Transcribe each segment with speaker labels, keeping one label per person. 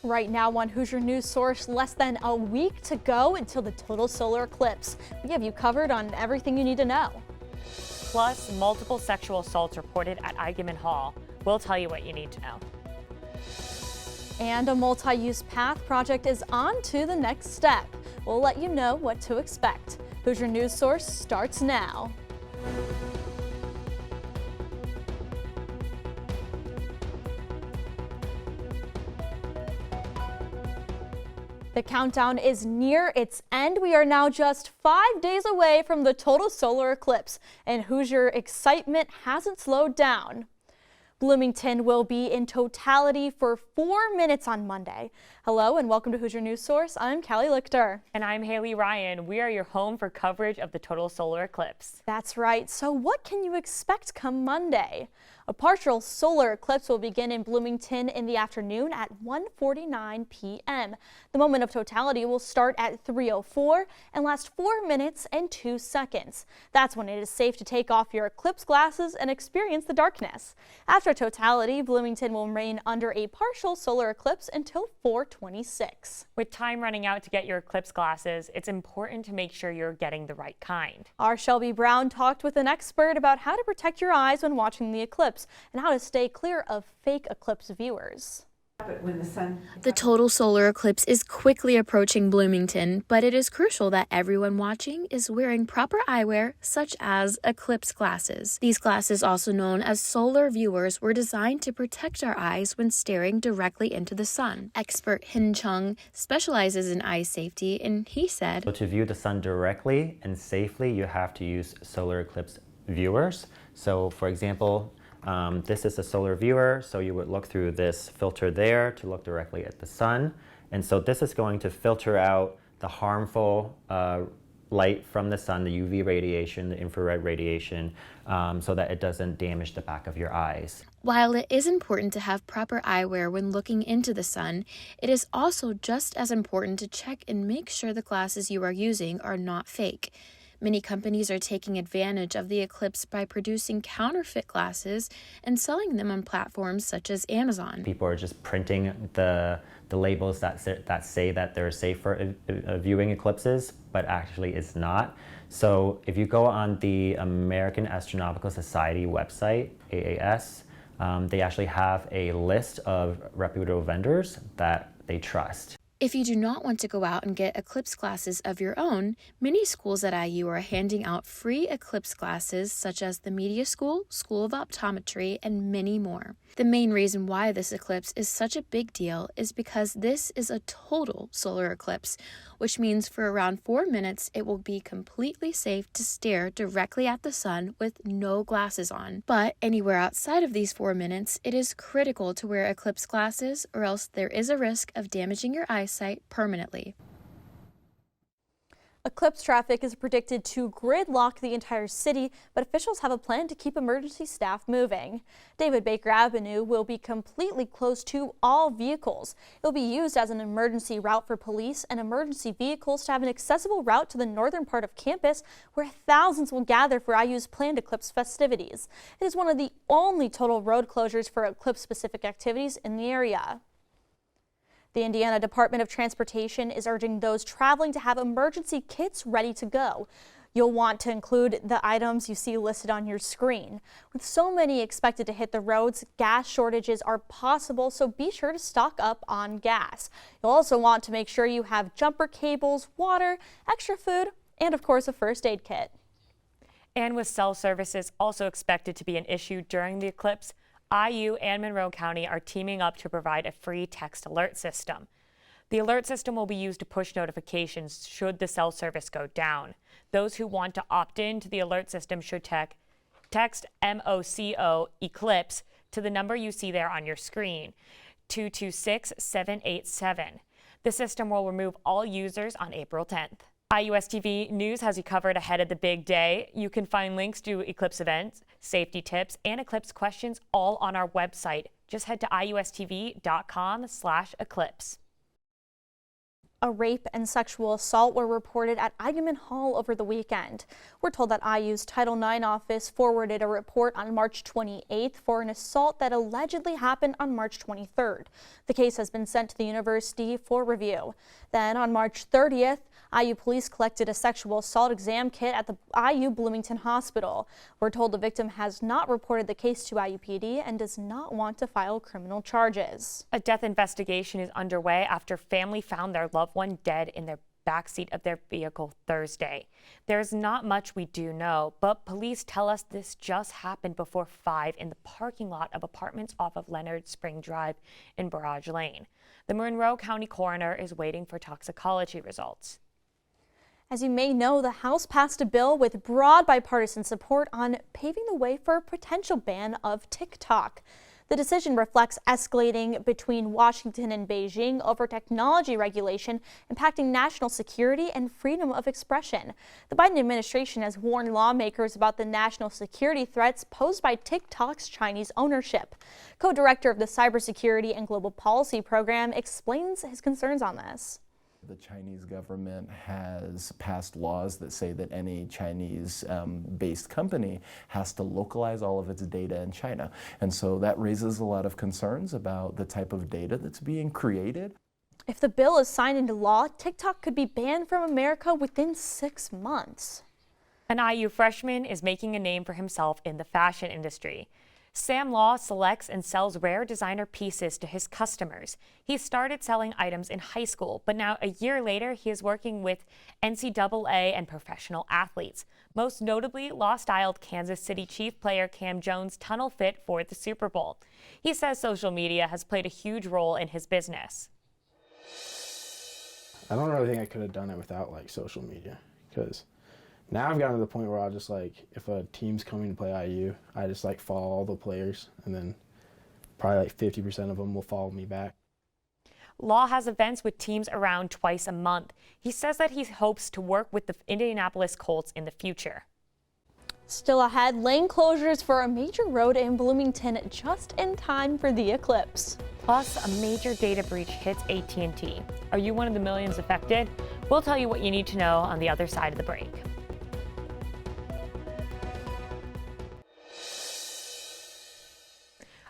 Speaker 1: Right now on Hoosier News Source, less than a week to go until the total solar eclipse. We have you covered on everything you need to know.
Speaker 2: Plus, multiple sexual assaults reported at Eigenmann Hall. We'll tell you what you need to know.
Speaker 1: And a multi-use path project is on to the next step. We'll let you know what to expect. Hoosier News Source starts now. The countdown is near its end. We are now just 5 days away from the total solar eclipse, and Hoosier excitement hasn't slowed down. Bloomington will be in totality for 4 minutes on Monday. Hello and welcome to Hoosier News Source. I'm Cali Lichter.
Speaker 2: And I'm Haley Ryan. We are your home for coverage of the total solar eclipse.
Speaker 1: That's right. So what can you expect come Monday? A partial solar eclipse will begin in Bloomington in the afternoon at 1:49 p.m. The moment of totality will start at 3:04 and last 4 minutes and 2 seconds. That's when it is safe to take off your eclipse glasses and experience the darkness. After totality, Bloomington will remain under a partial solar eclipse until 4:26.
Speaker 2: With time running out to get your eclipse glasses, it's important to make sure you're getting the right kind.
Speaker 1: Our Shelby Brown talked with an expert about how to protect your eyes when watching the eclipse and how to stay clear of fake eclipse viewers.
Speaker 3: The total solar eclipse is quickly approaching Bloomington, but it is crucial that everyone watching is wearing proper eyewear, such as eclipse glasses. These glasses, also known as solar viewers, were designed to protect our eyes when staring directly into the sun. Expert Hin Chung specializes in eye safety, and he said,
Speaker 4: So to view the sun directly and safely, you have to use solar eclipse viewers. So for example, this is a solar viewer, so you would look through this filter there to look directly at the sun. And so this is going to filter out the harmful light from the sun, the UV radiation, the infrared radiation, so that it doesn't damage the back of your eyes.
Speaker 3: While it is important to have proper eyewear when looking into the sun, it is also just as important to check and make sure the glasses you are using are not fake. Many companies are taking advantage of the eclipse by producing counterfeit glasses and selling them on platforms such as Amazon.
Speaker 4: People are just printing the labels that say that they're safe for viewing eclipses, but actually it's not. So if you go on the American Astronomical Society website, AAS, they actually have a list of reputable vendors that they trust.
Speaker 3: If you do not want to go out and get eclipse glasses of your own, many schools at IU are handing out free eclipse glasses such as the Media School, School of Optometry, and many more. The main reason why this eclipse is such a big deal is because this is a total solar eclipse, which means for around 4 minutes it will be completely safe to stare directly at the sun with no glasses on. But anywhere outside of these 4 minutes, it is critical to wear eclipse glasses or else there is a risk of damaging your eyesight permanently.
Speaker 1: Eclipse traffic is predicted to gridlock the entire city, but officials have a plan to keep emergency staff moving. David Baker Avenue will be completely closed to all vehicles. It will be used as an emergency route for police and emergency vehicles to have an accessible route to the northern part of campus where thousands will gather for IU's planned eclipse festivities. It is one of the only total road closures for eclipse-specific activities in the area. The Indiana Department of Transportation is urging those traveling to have emergency kits ready to go. You'll want to include the items you see listed on your screen. With so many expected to hit the roads, gas shortages are possible, so be sure to stock up on gas. You'll also want to make sure you have jumper cables, water, extra food, and of course a first aid kit.
Speaker 2: And with cell services also expected to be an issue during the eclipse, IU and Monroe County are teaming up to provide a free text alert system. The alert system will be used to push notifications should the cell service go down. Those who want to opt in to the alert system should text MOCO Eclipse to the number you see there on your screen, 226787. The system will remove all users on April 10th. IUSTV News has you covered ahead of the big day. You can find links to eclipse events, safety tips, and eclipse questions all on our website. Just head to iustv.com/eclipse.
Speaker 1: a rape and sexual assault were reported at Eigenmann Hall over the weekend. We're told that IU's Title IX office forwarded a report on March 28th for an assault that allegedly happened on March 23rd. The case has been sent to the university for review. Then on March 30th, IU police collected a sexual assault exam kit at the IU Bloomington hospital. We're told the victim has not reported the case to IUPD and does not want to file criminal charges.
Speaker 2: A death investigation is underway after family found their loved one dead in their backseat of their vehicle Thursday. There's not much we do know, but police tell us this just happened before 5 in the parking lot of apartments off of Leonard Spring Drive in Barrage Lane. The Monroe County coroner is waiting for toxicology results.
Speaker 1: As you may know, the House passed a bill with broad bipartisan support on paving the way for a potential ban of TikTok. The decision reflects escalating between Washington and Beijing over technology regulation impacting national security and freedom of expression. The Biden administration has warned lawmakers about the national security threats posed by TikTok's Chinese ownership. Co-director of the Cybersecurity and Global Policy Program explains his concerns on this.
Speaker 5: The Chinese government has passed laws that say that any Chinese-based company has to localize all of its data in China. And so that raises a lot of concerns about the type of data that's being created.
Speaker 1: If the bill is signed into law, TikTok could be banned from America within 6 months.
Speaker 2: An IU freshman is making a name for himself in the fashion industry. Sam Law selects and sells rare designer pieces to his customers. He started selling items in high school, but now a year later, he is working with NCAA and professional athletes. Most notably, Law styled Kansas City Chief player Cam Jones' tunnel fit for the Super Bowl. He says social media has played a huge role in his business.
Speaker 6: I don't really think I could have done it without social media, because now I've gotten to the point where I'll just if a team's coming to play IU, I just follow all the players, and then probably 50% of them will follow me back.
Speaker 2: Law has events with teams around twice a month. He says that he hopes to work with the Indianapolis Colts in the future.
Speaker 1: Still ahead, lane closures for a major road in Bloomington just in time for the eclipse.
Speaker 2: Plus, a major data breach hits AT&T. Are you one of the millions affected? We'll tell you what you need to know on the other side of the break.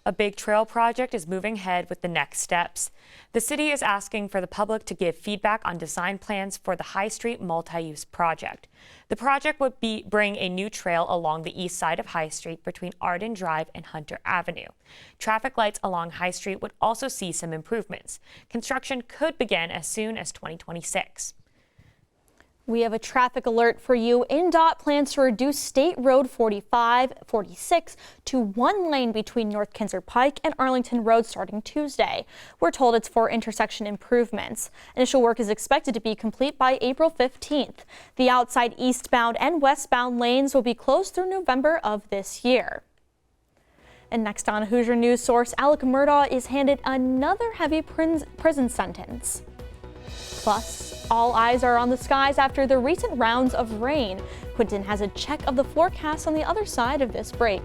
Speaker 2: A big trail project is moving ahead with the next steps. The city is asking for the public to give feedback on design plans for the High Street multi-use project. The project would bring a new trail along the east side of High Street between Arden Drive and Hunter Avenue. Traffic lights along High Street would also see some improvements. Construction could begin as soon as 2026.
Speaker 1: We have a traffic alert for you. INDOT plans to reduce State Road 46 to 1 lane between North Kinser Pike and Arlington Road starting Tuesday. We're told it's for intersection improvements. Initial work is expected to be complete by April 15th. The outside eastbound and westbound lanes will be closed through November of this year. And next on Hoosier News Source, Alec Murdaugh is handed another heavy prison sentence. Plus, all eyes are on the skies after the recent rounds of rain. Quinton has a check of the forecast on the other side of this break.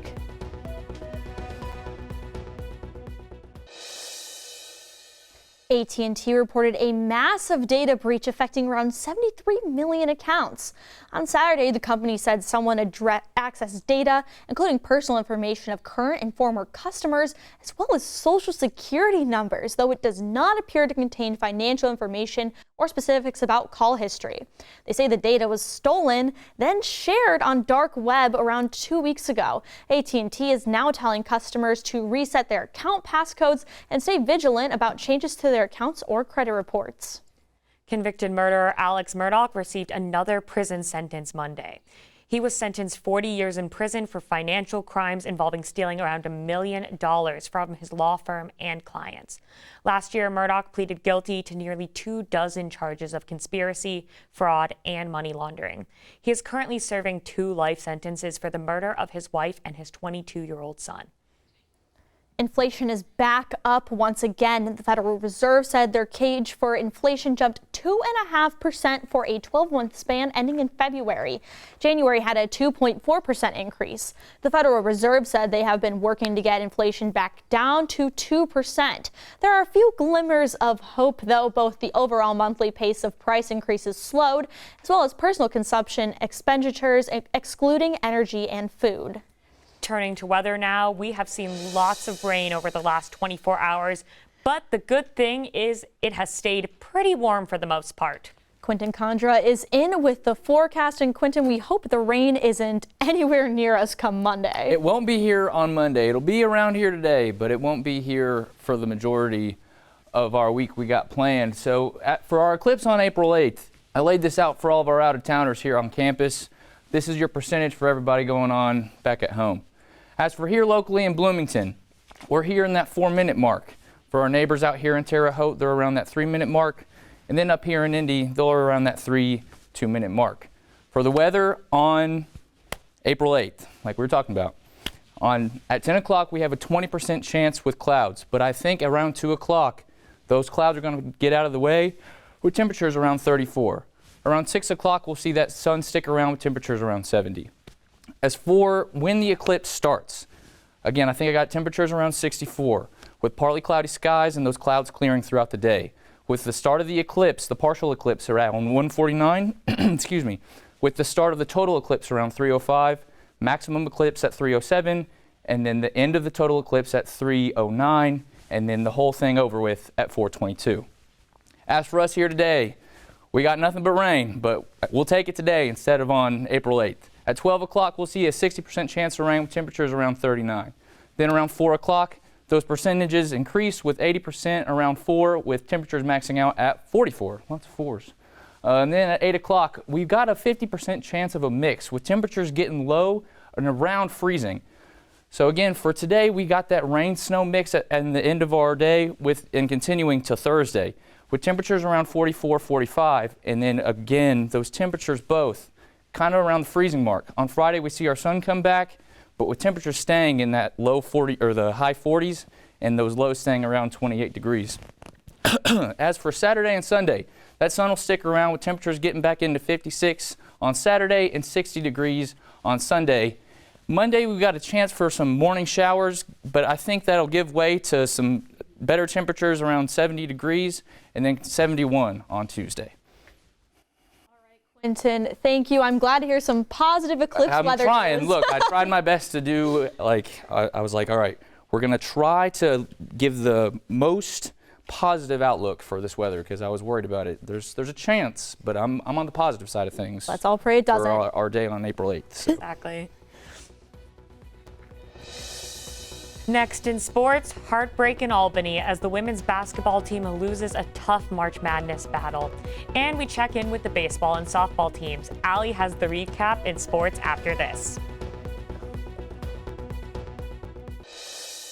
Speaker 1: AT&T reported a massive data breach affecting around 73 million accounts. On Saturday, the company said someone accessed data, including personal information of current and former customers, as well as social security numbers, though it does not appear to contain financial information or specifics about call history. They say the data was stolen, then shared on dark web around 2 weeks ago. AT&T is now telling customers to reset their account passcodes and stay vigilant about changes to their accounts or credit reports.
Speaker 2: Convicted murderer Alex Murdaugh received another prison sentence Monday. He was sentenced 40 years in prison for financial crimes involving stealing around $1 million from his law firm and clients. Last year, Murdaugh pleaded guilty to nearly 24 charges of conspiracy, fraud, and money laundering. He is currently serving 2 life sentences for the murder of his wife and his 22-year-old son.
Speaker 1: Inflation is back up once again. The Federal Reserve said their gauge for inflation jumped 2.5% for a 12-month span ending in February. January had a 2.4% increase. The Federal Reserve said they have been working to get inflation back down to 2%. There are a few glimmers of hope, though. Both the overall monthly pace of price increases slowed, as well as personal consumption expenditures, excluding energy and food.
Speaker 2: Turning to weather now, we have seen lots of rain over the last 24 hours, but the good thing is it has stayed pretty warm for the most part.
Speaker 1: Quentin Condra is in with the forecast, and Quentin, we hope the rain isn't anywhere near us come Monday.
Speaker 7: It won't be here on Monday. It'll be around here today, but it won't be here for the majority of our week we got planned. So for our eclipse on April 8th, I laid this out for all of our out-of-towners here on campus. This is your percentage for everybody going on back at home. As for here locally in Bloomington, we're here in that 4-minute mark. For our neighbors out here in Terre Haute, they're around that 3-minute mark. And then up here in Indy, they're around that 2-minute mark. For the weather on April 8th, like we were talking about, at 10 o'clock we have a 20% chance with clouds. But I think around 2 o'clock, those clouds are going to get out of the way with temperatures around 34. Around 6 o'clock, we'll see that sun stick around with temperatures around 70. As for when the eclipse starts, again, I think I got temperatures around 64 with partly cloudy skies and those clouds clearing throughout the day. With the start of the eclipse, the partial eclipse around 1:49, excuse me, with the start of the total eclipse around 3:05, maximum eclipse at 3:07, and then the end of the total eclipse at 3:09, and then the whole thing over with at 4:22. As for us here today, we got nothing but rain, but we'll take it today instead of on April 8th. At 12 o'clock, we'll see a 60% chance of rain with temperatures around 39. Then around 4 o'clock, those percentages increase with 80% around 4, with temperatures maxing out at 44. Lots of 4s. And then at 8 o'clock, we've got a 50% chance of a mix, with temperatures getting low and around freezing. So again, for today, we got that rain-snow mix at the end of our day and continuing to Thursday, with temperatures around 44, 45, and then again, those temperatures both kind of around the freezing mark. On Friday, we see our sun come back, but with temperatures staying in that low 40 or the high 40s, and those lows staying around 28 degrees. As for Saturday and Sunday, that sun will stick around with temperatures getting back into 56 on Saturday and 60 degrees on Sunday. Monday, we've got a chance for some morning showers, but I think that'll give way to some better temperatures around 70 degrees and then 71 on Tuesday.
Speaker 1: Quentin, thank you. I'm glad to hear some positive eclipse weather.
Speaker 7: I'm trying. Look, I tried my best to do, I was like, all right, we're going to try to give the most positive outlook for this weather because I was worried about it. There's a chance, but I'm on the positive side of things.
Speaker 1: Let's all pray it doesn't.
Speaker 7: For our day on April 8th. So.
Speaker 2: Exactly. Next in sports, heartbreak in Albany as the women's basketball team loses a tough March Madness battle. And we check in with the baseball and softball teams. Allie has the recap in sports after this.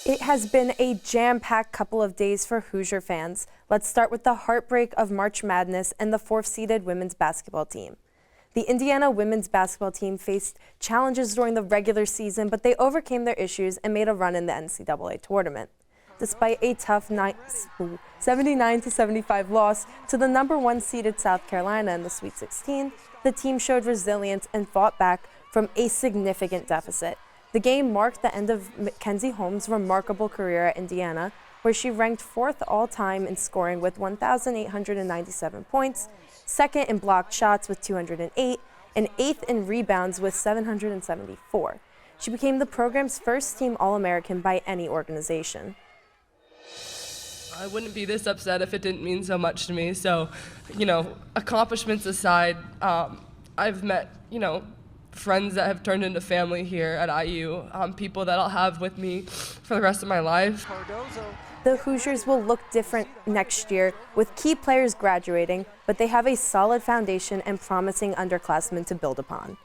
Speaker 8: It has been a jam-packed couple of days for Hoosier fans. Let's start with the heartbreak of March Madness and the 4th-seeded women's basketball team. The Indiana women's basketball team faced challenges during the regular season, but they overcame their issues and made a run in the NCAA tournament. Despite a tough 79-75 loss to the number 1 seeded South Carolina in the Sweet 16, the team showed resilience and fought back from a significant deficit. The game marked the end of Mackenzie Holmes' remarkable career at Indiana, where she ranked 4th all-time in scoring with 1,897 points, 2nd in blocked shots with 208, and 8th in rebounds with 774. She became the program's first team All-American by any organization.
Speaker 9: I wouldn't be this upset if it didn't mean so much to me. So, accomplishments aside, I've met, friends that have turned into family here at IU, people that I'll have with me for the rest of my life.
Speaker 8: The Hoosiers will look different next year with key players graduating, but they have a solid foundation and promising underclassmen to build upon.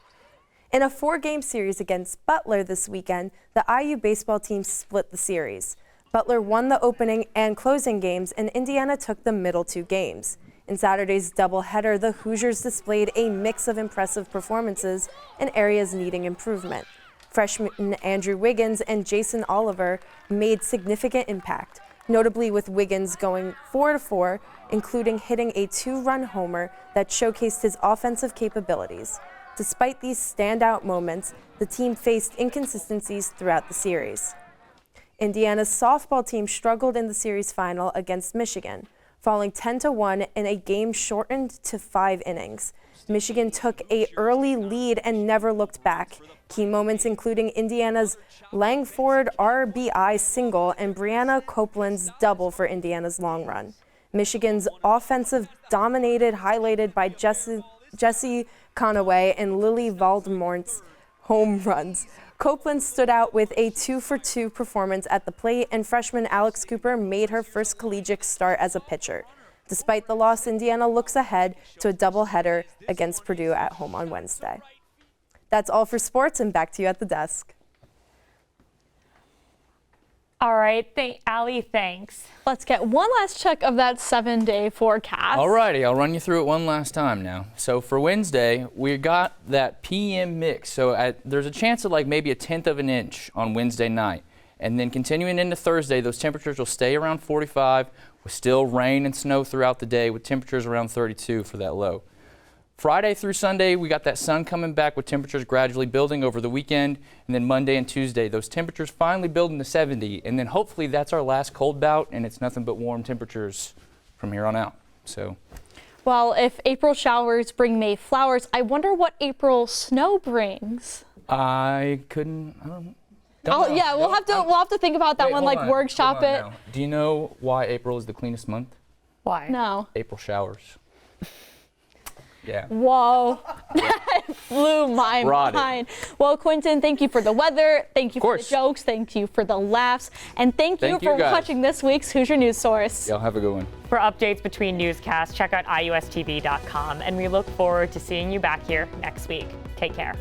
Speaker 8: In a 4-game series against Butler this weekend, the IU baseball team split the series. Butler won the opening and closing games, and Indiana took the middle 2 games. In Saturday's doubleheader, the Hoosiers displayed a mix of impressive performances in areas needing improvement. Freshmen Andrew Wiggins and Jason Oliver made significant impact, notably with Wiggins going 4-4, including hitting a 2-run homer that showcased his offensive capabilities. Despite these standout moments, the team faced inconsistencies throughout the series. Indiana's softball team struggled in the series final against Michigan, falling 10-1 in a game shortened to 5 innings. Michigan took an early lead and never looked back. Key moments including Indiana's Langford RBI single and Brianna Copeland's double for Indiana's long run. Michigan's offensive dominated, highlighted by Jessie Conaway and Lily Valdemort's home runs. Copeland stood out with a 2-for-2 performance at the plate, and freshman Alex Cooper made her first collegiate start as a pitcher. Despite the loss, Indiana looks ahead to a doubleheader against Purdue at home on Wednesday. That's all for sports, and back to you at the desk.
Speaker 2: All right, Allie, thanks.
Speaker 1: Let's get one last check of that 7-day forecast.
Speaker 7: All righty, I'll run you through it one last time now. So for Wednesday, we got that PM mix. So there's a chance of like maybe 1/10 of an inch on Wednesday night. And then continuing into Thursday, those temperatures will stay around 45 with still rain and snow throughout the day with temperatures around 32 for that low. Friday through Sunday, we got that sun coming back with temperatures gradually building over the weekend. And then Monday and Tuesday, those temperatures finally building to 70. And then hopefully that's our last cold bout, and it's nothing but warm temperatures from here on out. So,
Speaker 1: well, if April showers bring May flowers, I wonder what April snow brings.
Speaker 7: I don't know.
Speaker 1: Yeah, we'll have to think about that one, like workshop it.
Speaker 7: Now. Do you know why April is the cleanest month?
Speaker 2: Why?
Speaker 1: No.
Speaker 7: April showers. Yeah.
Speaker 1: Whoa, that blew my mind. Well, Quentin, thank you for the weather. Thank you for the jokes. Thank you for the laughs. And thank you for watching this week's Hoosier News Source.
Speaker 7: Y'all have a good one.
Speaker 2: For updates between newscasts, check out IUSTV.com. And we look forward to seeing you back here next week. Take care.